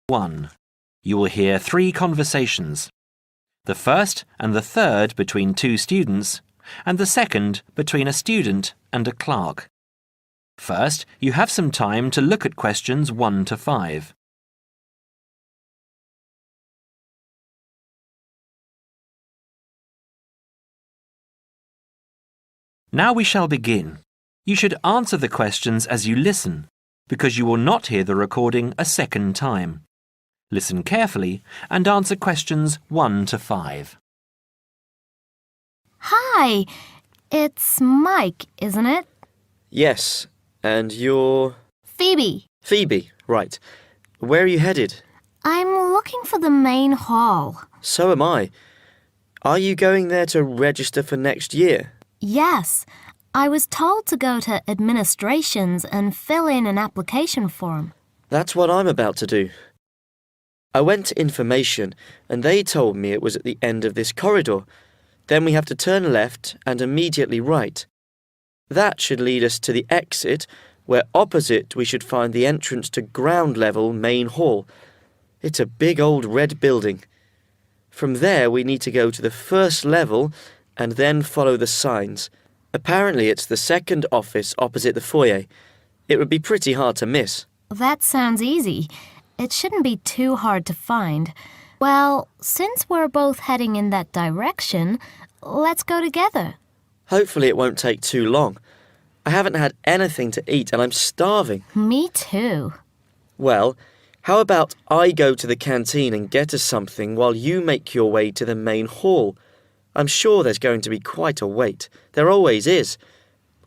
1. You will hear 3 conversations. The first and the third between 2 students, and the second between a student and a clerk. First, you have some time to look at questions 1 to 5. Now we shall begin. You should answer the questions as you listen, because you will not hear the recording a second time. Listen carefully and answer questions 1 to 5. Hi, it's Mike, isn't it? Yes, and you're... Phoebe. Phoebe, right. Where are you headed? I'm looking for the main hall. So am I. Are you going there to register for next year? Yes, I was told to go to administrations and fill in an application form. That's what I'm about to do. I went to information and they told me it was at the end of this corridor. Then we have to turn left and immediately right. That should lead us to the exit, where opposite we should find the entrance to ground level main hall. It's a big old red building. From there we need to go to the first level and then follow the signs. Apparently it's the second office opposite the foyer. It would be pretty hard to miss. That sounds easy. It shouldn't be too hard to find. Well, since we're both heading in that direction, let's go together. Hopefully it won't take too long. I haven't had anything to eat and I'm starving. Me too. Well, how about I go to the canteen and get us something while you make your way to the main hall? I'm sure there's going to be quite a wait. There always is.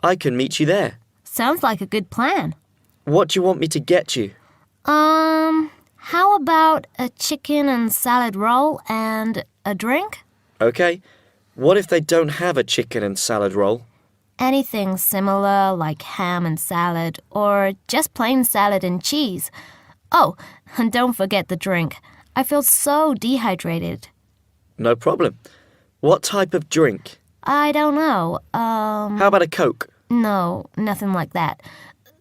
I can meet you there. Sounds like a good plan. What do you want me to get you? How about a chicken and salad roll and a drink? Okay. What if they don't have a chicken and salad roll? Anything similar like ham and salad or just plain salad and cheese. Oh, and don't forget the drink. I feel so dehydrated. No problem. What type of drink? I don't know. How about a Coke? No, nothing like that.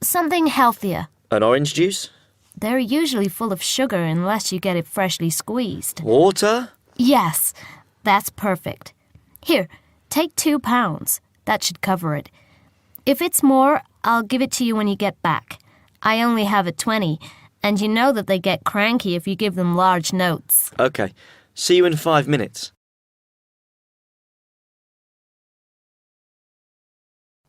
Something healthier. An orange juice? They're usually full of sugar unless you get it freshly squeezed. Water? Yes, that's perfect. Here, take 2 pounds. That should cover it. If it's more, I'll give it to you when you get back. I only have a 20, and you know that they get cranky if you give them large notes. Okay. See you in 5 minutes.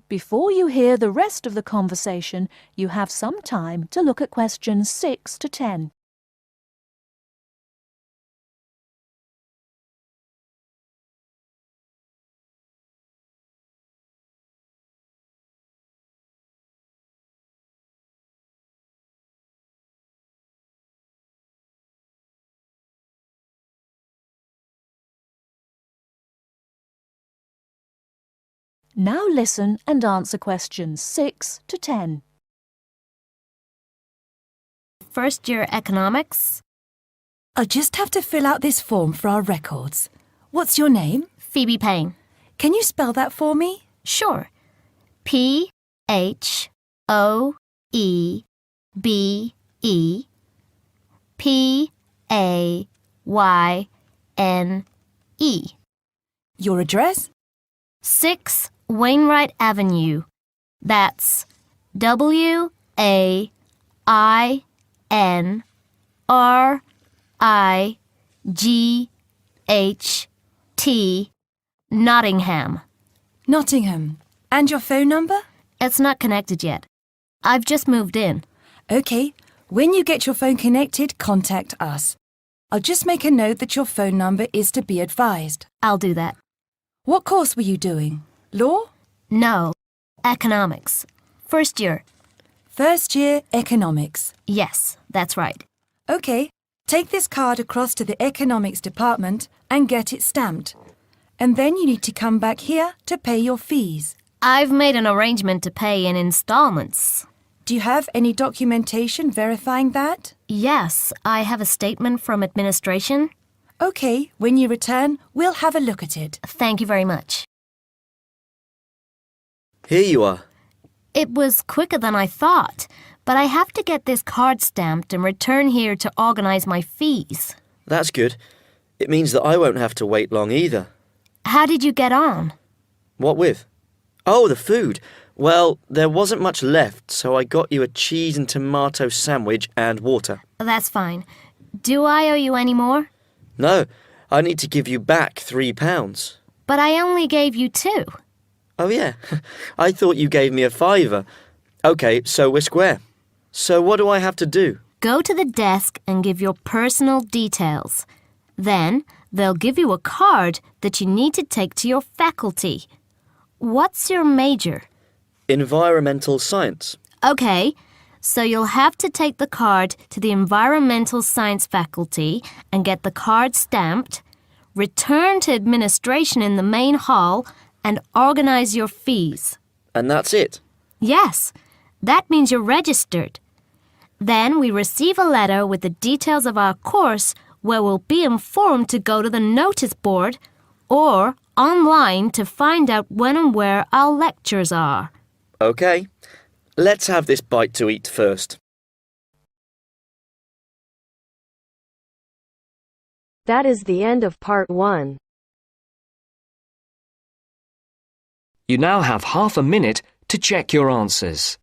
Before you hear the rest of the conversation, you have some time to look at questions 6 to 10. Now listen and answer questions 6 to 10. First year economics. I'll just have to fill out this form for our records. What's your name? Phoebe Payne. Can you spell that for me? Sure. P-H-O-E-B-E-P-A-Y-N-E. Your address? 6 Wainwright Avenue. That's W-A-I-N-R-I-G-H-T, Nottingham. Nottingham. And your phone number? It's not connected yet. I've just moved in. Okay. When you get your phone connected, contact us. I'll just make a note that your phone number is to be advised. I'll do that. What course were you doing? Law? No. Economics. First year. First year economics. Yes, that's right. Okay. Take this card across to the economics department and get it stamped. And then you need to come back here to pay your fees. I've made an arrangement to pay in installments. Do you have any documentation verifying that? Yes, I have a statement from administration. Okay, when you return, we'll have a look at it. Thank you very much. Here you are. It was quicker than I thought, But I have to get this card stamped and return here to organize my fees. That's good. It means that I won't have to wait long either. How did you get on? What with? Oh, the food. Well, there wasn't much left, so I got you a cheese and tomato sandwich and water. That's fine. Do I owe you any more? No, I need to give you back £3. But I only gave you 2. Oh, yeah. I thought you gave me a £5. OK, so we're square. So what do I have to do? Go to the desk and give your personal details. Then they'll give you a card that you need to take to your faculty. What's your major? Environmental science. Okay, so you'll have to take the card to the environmental science faculty and get the card stamped, return to administration in the main hall, and organize your fees. And that's it? Yes, that means you're registered. Then we receive a letter with the details of our course where we'll be informed to go to the notice board or online to find out when and where our lectures are. OK. Let's have this bite to eat first. That is the end of part 1. You now have half a minute to check your answers.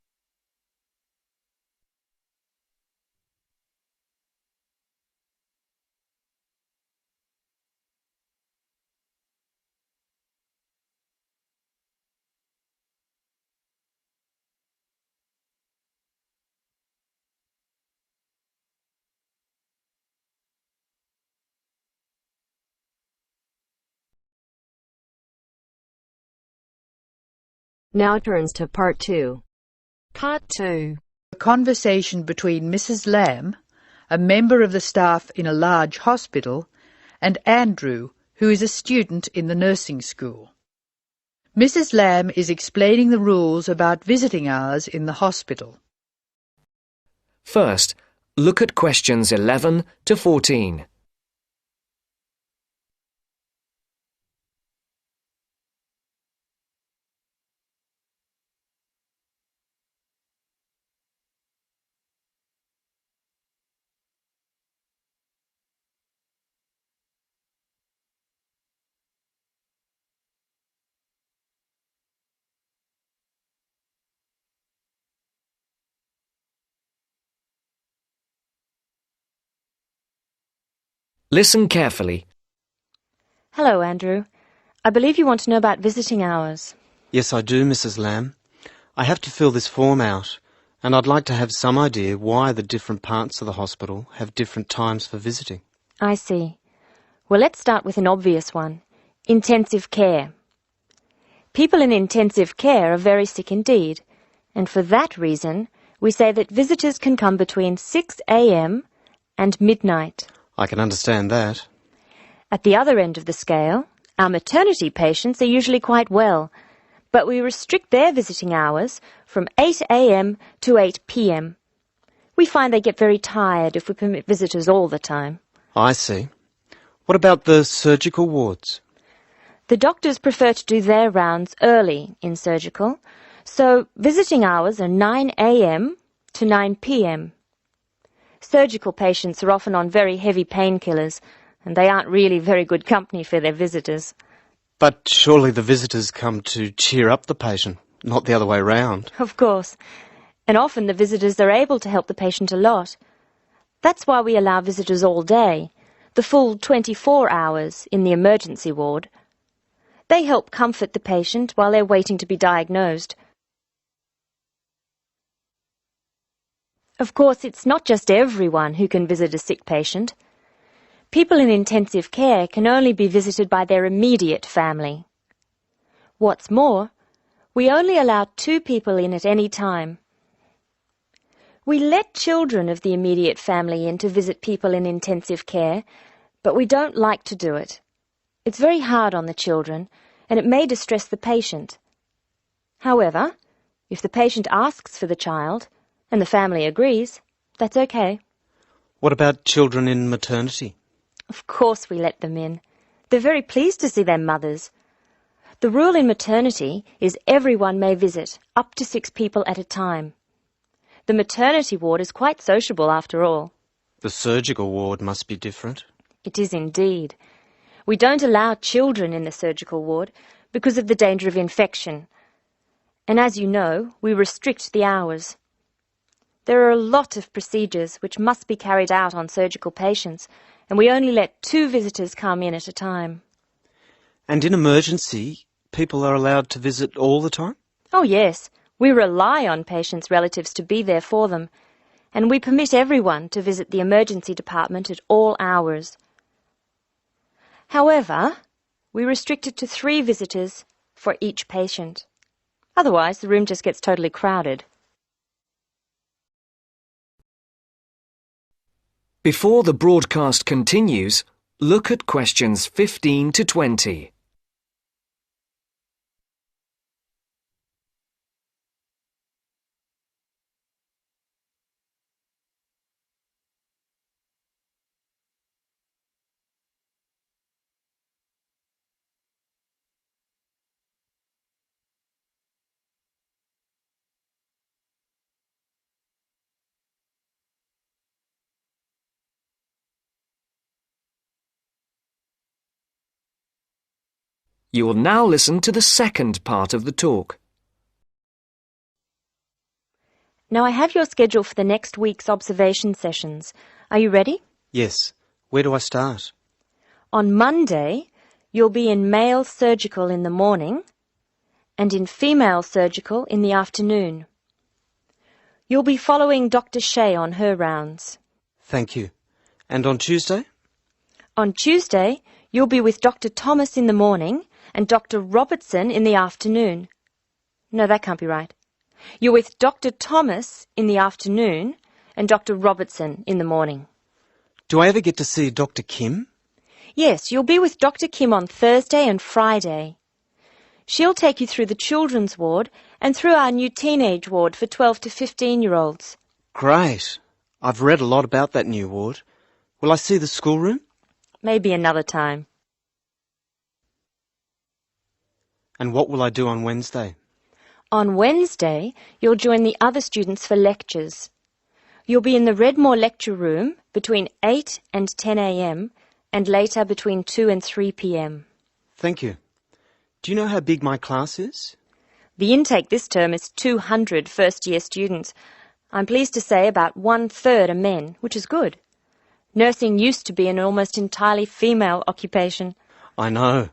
Now turns to part 2. Part 2. A conversation between Mrs. Lamb, a member of the staff in a large hospital, and Andrew, who is a student in the nursing school. Mrs. Lamb is explaining the rules about visiting hours in the hospital. First, look at questions 11 to 14. Listen carefully. Hello, Andrew. I believe you want to know about visiting hours. Yes, I do, Mrs. Lamb. I have to fill this form out, and I'd like to have some idea why the different parts of the hospital have different times for visiting. I see. Well, let's start with an obvious one. Intensive care. People in intensive care are very sick indeed, and for that reason, we say that visitors can come between 6 a.m. and midnight. I can understand that. At the other end of the scale, our maternity patients are usually quite well, but we restrict their visiting hours from 8 a.m. to 8 p.m. We find they get very tired if we permit visitors all the time. I see. What about the surgical wards? The doctors prefer to do their rounds early in surgical, so visiting hours are 9 a.m. to 9 p.m. Surgical patients are often on very heavy painkillers, and they aren't really very good company for their visitors. But surely the visitors come to cheer up the patient, not the other way round. Of course. And often the visitors are able to help the patient a lot. That's why we allow visitors all day, the full 24 hours in the emergency ward. They help comfort the patient while they're waiting to be diagnosed. Of course, it's not just everyone who can visit a sick patient. People in intensive care can only be visited by their immediate family. What's more, we only allow 2 people in at any time. We let children of the immediate family in to visit people in intensive care, but we don't like to do it. It's very hard on the children, and it may distress the patient. However, if the patient asks for the child, and the family agrees, that's okay. What about children in maternity? Of course we let them in. They're very pleased to see their mothers. The rule in maternity is everyone may visit, up to 6 people at a time. The maternity ward is quite sociable after all. The surgical ward must be different. It is indeed. We don't allow children in the surgical ward because of the danger of infection. And as you know, we restrict the hours. There are a lot of procedures which must be carried out on surgical patients, and we only let 2 visitors come in at a time. And in emergency, people are allowed to visit all the time? Oh yes, we rely on patients' relatives to be there for them, and we permit everyone to visit the emergency department at all hours. However, we restrict it to 3 visitors for each patient. Otherwise, the room just gets totally crowded. Before the broadcast continues, look at questions 15 to 20. You will now listen to the second part of the talk. Now I have your schedule for the next week's observation sessions. Are you ready? Yes. Where do I start? On Monday, you'll be in male surgical in the morning and in female surgical in the afternoon. You'll be following Dr. Shea on her rounds. Thank you. And on Tuesday? On Tuesday, you'll be with Dr. Thomas in the morning and Dr. Robertson in the afternoon. No, that can't be right. You're with Dr. Thomas in the afternoon and Dr. Robertson in the morning. Do I ever get to see Dr. Kim? Yes, you'll be with Dr. Kim on Thursday and Friday. She'll take you through the children's ward and through our new teenage ward for 12 to 15-year-olds. Great. I've read a lot about that new ward. Will I see the schoolroom? Maybe another time. And what will I do on Wednesday? On Wednesday, you'll join the other students for lectures. You'll be in the Redmore lecture room between 8 and 10 a.m. and later between 2 and 3 p.m. Thank you. Do you know how big my class is? The intake this term is 200 first-year students. I'm pleased to say about 1/3 are men, which is good. Nursing used to be an almost entirely female occupation. I know.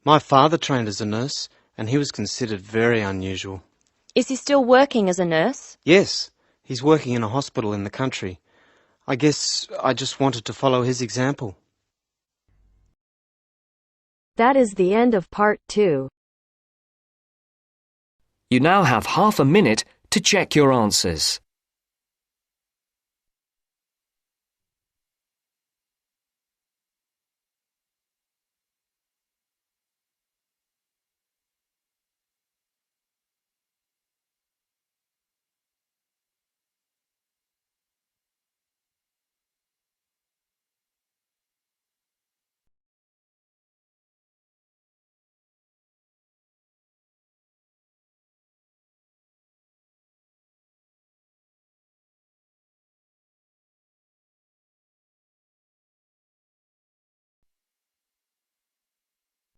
My father trained as a nurse, and he was considered very unusual. Is he still working as a nurse? Yes, he's working in a hospital in the country. I guess I just wanted to follow his example. That is the end of part 2. You now have half a minute to check your answers.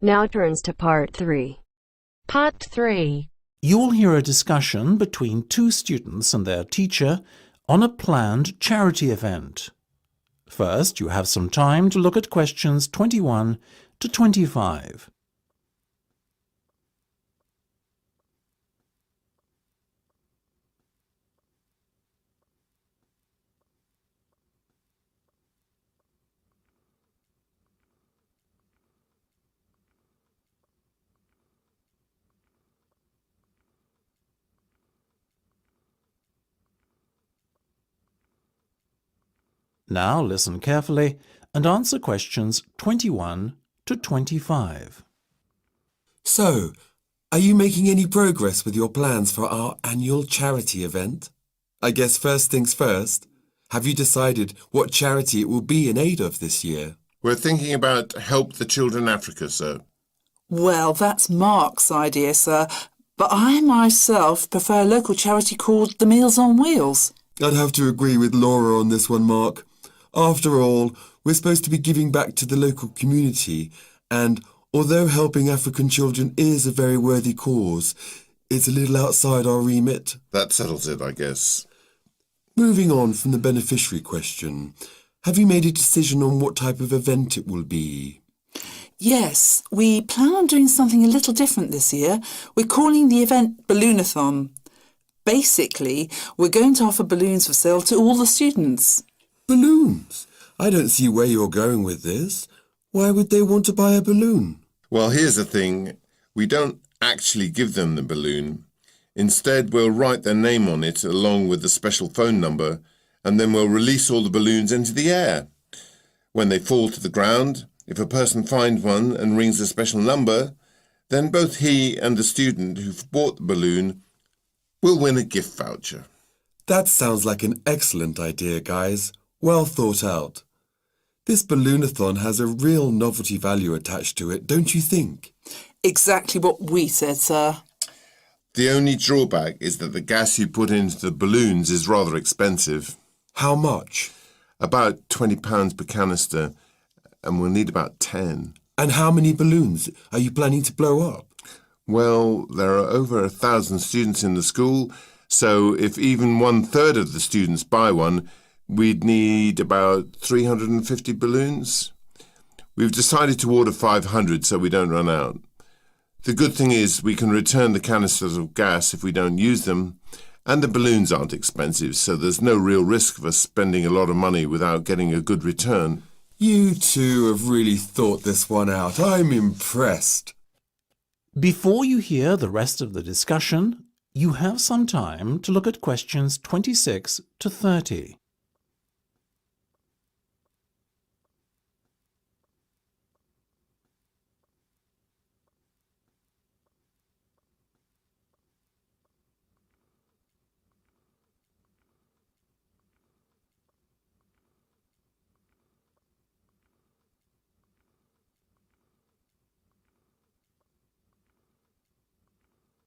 Now turns to part 3. Part 3. You will hear a discussion between 2 students and their teacher on a planned charity event. First, you have some time to look at questions 21 to 25. Now listen carefully and answer questions 21 to 25. So, are you making any progress with your plans for our annual charity event? I guess first things first. Have you decided what charity it will be in aid of this year? We're thinking about Help the Children Africa, sir. Well, that's Mark's idea, sir. But I myself prefer a local charity called the Meals on Wheels. I'd have to agree with Laura on this one, Mark. After all, we're supposed to be giving back to the local community, and although helping African children is a very worthy cause, it's a little outside our remit. That settles it, I guess. Moving on from the beneficiary question, have you made a decision on what type of event it will be? Yes, we plan on doing something a little different this year. We're calling the event Balloonathon. Basically, we're going to offer balloons for sale to all the students. Balloons? I don't see where you're going with this. Why would they want to buy a balloon? Well, here's the thing. We don't actually give them the balloon. Instead, we'll write their name on it along with the special phone number, and then we'll release all the balloons into the air. When they fall to the ground, if a person finds one and rings a special number, then both he and the student who've bought the balloon will win a gift voucher. That sounds like an excellent idea, guys. Well thought out. This Balloonathon has a real novelty value attached to it, don't you think? Exactly what we said, sir. The only drawback is that the gas you put into the balloons is rather expensive. How much? About £20 per canister, and we'll need about 10. And how many balloons are you planning to blow up? Well, there are over 1,000 students in the school, so if even 1/3 of the students buy one, we'd need about 350 balloons. We've decided to order 500 so we don't run out. The good thing is we can return the canisters of gas if we don't use them, and the balloons aren't expensive, so there's no real risk of us spending a lot of money without getting a good return. You two have really thought this one out. I'm impressed. Before you hear the rest of the discussion, you have some time to look at questions 26 to 30.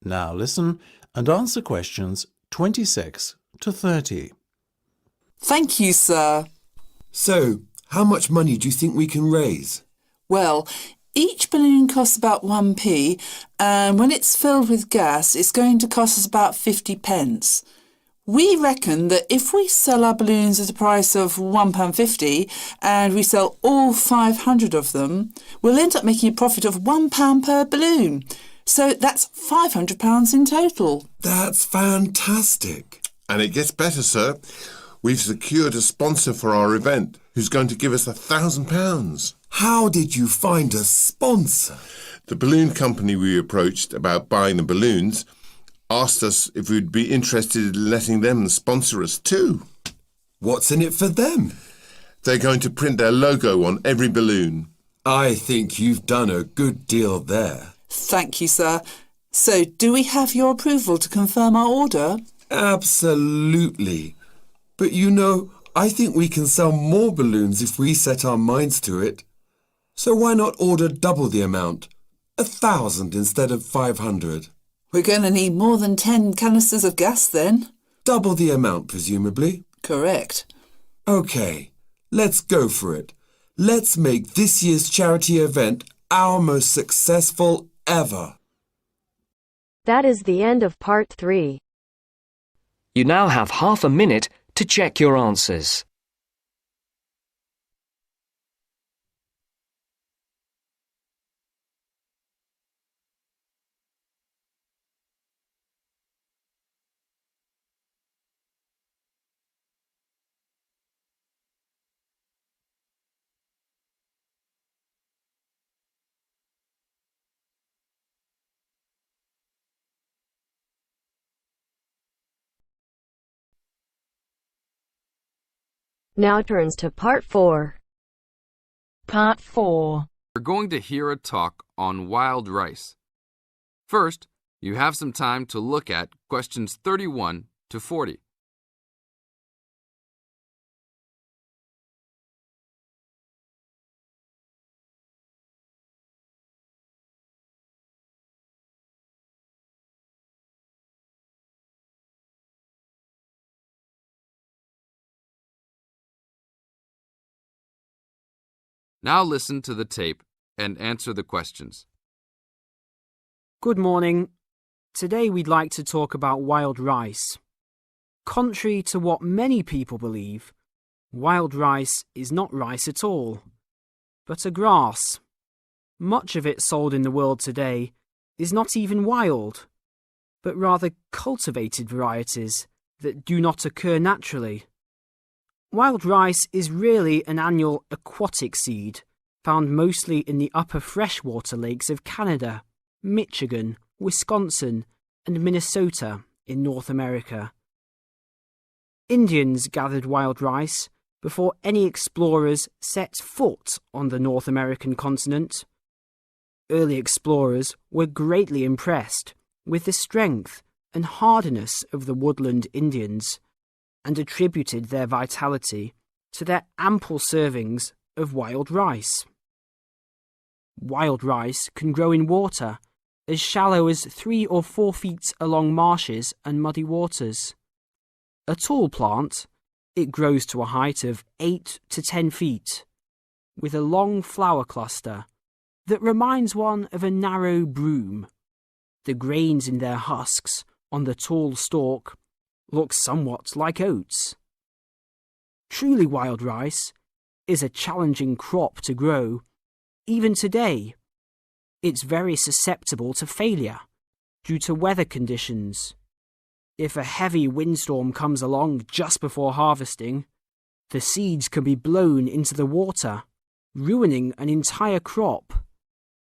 Now listen and answer questions 26 to 30. Thank you, sir. So, how much money do you think we can raise? Well, each balloon costs about 1p, and when it's filled with gas, it's going to cost us about 50 pence. We reckon that if we sell our balloons at a price of £1.50 and we sell all 500 of them, we'll end up making a profit of £1 per balloon. So that's £500 in total. That's fantastic. And it gets better, sir. We've secured a sponsor for our event who's going to give us £1,000. How did you find a sponsor? The balloon company we approached about buying the balloons asked us if we'd be interested in letting them sponsor us too. What's in it for them? They're going to print their logo on every balloon. I think you've done a good deal there. Thank you, sir. So, do we have your approval to confirm our order? Absolutely. But you know, I think we can sell more balloons if we set our minds to it. So why not order double the amount? 1,000 instead of 500. We're going to need more than 10 canisters of gas then. Double the amount, presumably. Correct. OK, let's go for it. Let's make this year's charity event our most successful ever. That is the end of part 3. You now have half a minute to check your answers. Now turns to part 4. Part 4. We're going to hear a talk on wild rice. First, you have some time to look at questions 31 to 40. Now listen to the tape and answer the questions. Good morning. Today we'd like to talk about wild rice. Contrary to what many people believe, wild rice is not rice at all, but a grass. Much of it sold in the world today is not even wild, but rather cultivated varieties that do not occur naturally. Wild rice is really an annual aquatic seed found mostly in the upper freshwater lakes of Canada, Michigan, Wisconsin, and Minnesota in North America. Indians gathered wild rice before any explorers set foot on the North American continent. Early explorers were greatly impressed with the strength and hardiness of the woodland Indians and attributed their vitality to their ample servings of wild rice. Wild rice can grow in water as shallow as 3 or 4 feet along marshes and muddy waters. A tall plant, it grows to a height of 8 to 10 feet, with a long flower cluster that reminds one of a narrow broom. The grains in their husks on the tall stalk look somewhat like oats. Truly wild rice is a challenging crop to grow, even today. It's very susceptible to failure due to weather conditions. If a heavy windstorm comes along just before harvesting, the seeds can be blown into the water, ruining an entire crop.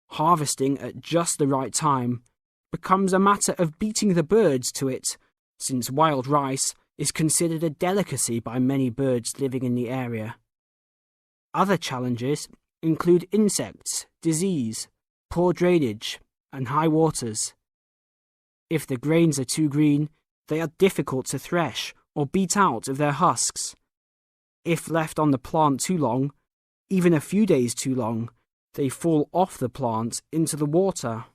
Harvesting at just the right time becomes a matter of beating the birds to it, since wild rice is considered a delicacy by many birds living in the area. Other challenges include insects, disease, poor drainage, and high waters. If the grains are too green, they are difficult to thresh or beat out of their husks. If left on the plant too long, even a few days too long, they fall off the plant into the water.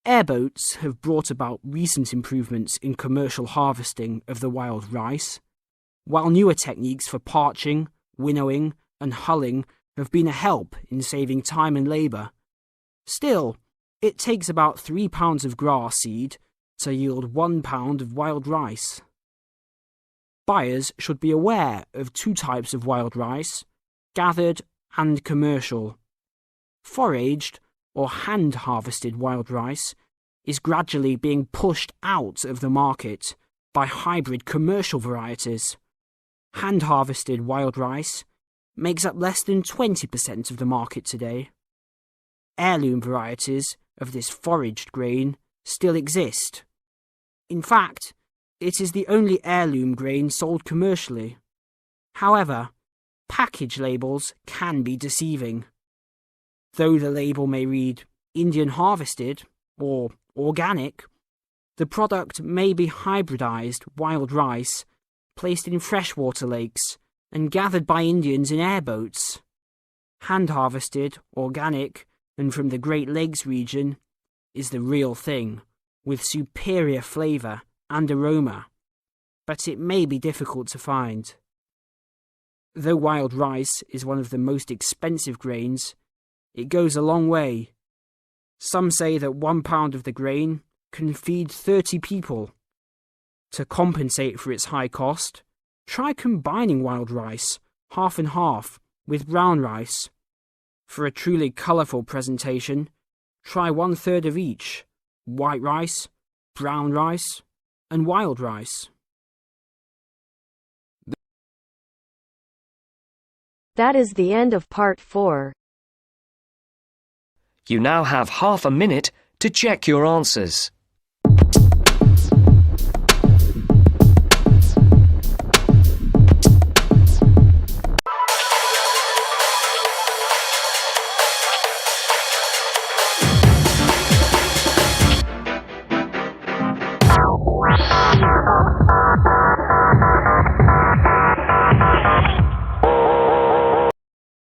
Airboats have brought about recent improvements in commercial harvesting of the wild rice, while newer techniques for parching, winnowing, and hulling have been a help in saving time and labour. Still, it takes about 3 pounds of grass seed to yield 1 pound of wild rice. Buyers should be aware of 2 types of wild rice, gathered and commercial. Foraged or hand-harvested wild rice is gradually being pushed out of the market by hybrid commercial varieties. Hand-harvested wild rice makes up less than 20% of the market today. Heirloom varieties of this foraged grain still exist. In fact, it is the only heirloom grain sold commercially. However, package labels can be deceiving. Though the label may read Indian harvested or organic, the product may be hybridized wild rice placed in freshwater lakes and gathered by Indians in airboats. Hand-harvested, organic, and from the Great Lakes region is the real thing, with superior flavour and aroma, but it may be difficult to find. Though wild rice is one of the most expensive grains, it goes a long way. Some say that 1 pound of the grain can feed 30 people. To compensate for its high cost, try combining wild rice, half and half, with brown rice. For a truly colourful presentation, try 1/3 of each: white rice, brown rice, and wild rice. That is the end of part 4. You now have half a minute to check your answers.